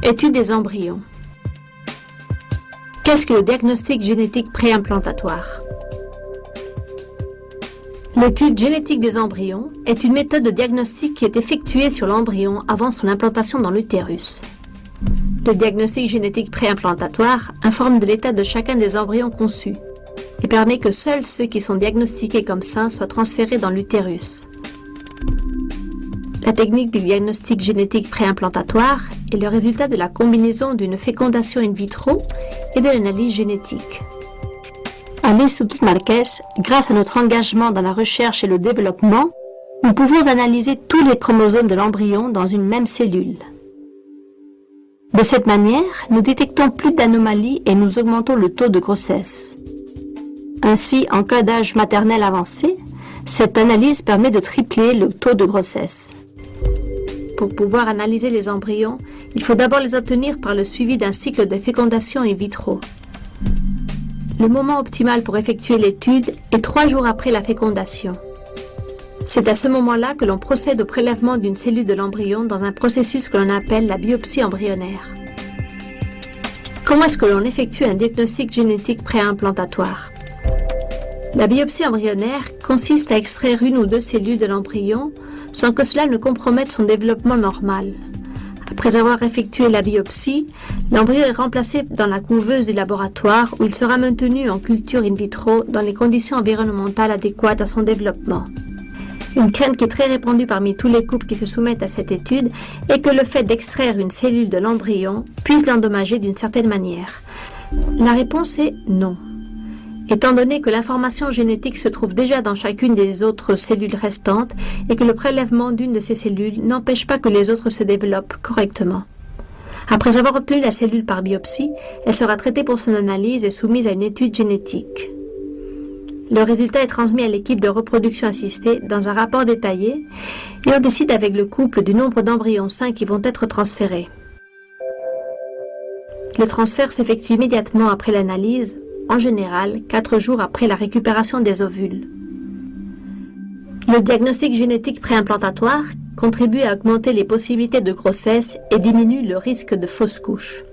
Étude des embryons. Qu'est-ce que le diagnostic génétique préimplantatoire? L'étude génétique des embryons est une méthode de diagnostic qui est effectuée sur l'embryon avant son implantation dans l'utérus. Le diagnostic génétique préimplantatoire informe de l'état de chacun des embryons conçus et permet que seuls ceux qui sont diagnostiqués comme sains soient transférés dans l'utérus. La technique du diagnostic génétique préimplantatoire est le résultat de la combinaison d'une fécondation in vitro et de l'analyse génétique. À l'Institut Marquès, grâce à notre engagement dans la recherche et le développement, nous pouvons analyser tous les chromosomes de l'embryon dans une même cellule. De cette manière, nous détectons plus d'anomalies et nous augmentons le taux de grossesse. Ainsi, en cas d'âge maternel avancé, cette analyse permet de tripler le taux de grossesse. Pour pouvoir analyser les embryons, il faut d'abord les obtenir par le suivi d'un cycle de fécondation in vitro. Le moment optimal pour effectuer l'étude est 3 jours après la fécondation. C'est à ce moment-là que l'on procède au prélèvement d'une cellule de l'embryon dans un processus que l'on appelle la biopsie embryonnaire. Comment est-ce que l'on effectue un diagnostic génétique préimplantatoire? La biopsie embryonnaire consiste à extraire une ou deux cellules de l'embryon sans que cela ne compromette son développement normal. Après avoir effectué la biopsie, l'embryon est remplacé dans la couveuse du laboratoire où il sera maintenu en culture in vitro dans les conditions environnementales adéquates à son développement. Une crainte qui est très répandue parmi tous les couples qui se soumettent à cette étude est que le fait d'extraire une cellule de l'embryon puisse l'endommager d'une certaine manière. La réponse est non. Étant donné que l'information génétique se trouve déjà dans chacune des autres cellules restantes et que le prélèvement d'une de ces cellules n'empêche pas que les autres se développent correctement. Après avoir obtenu la cellule par biopsie, elle sera traitée pour son analyse et soumise à une étude génétique. Le résultat est transmis à l'équipe de reproduction assistée dans un rapport détaillé et on décide avec le couple du nombre d'embryons sains qui vont être transférés. Le transfert s'effectue immédiatement après l'analyse, en général 4 jours après la récupération des ovules. Le diagnostic génétique préimplantatoire contribue à augmenter les possibilités de grossesse et diminue le risque de fausse couche.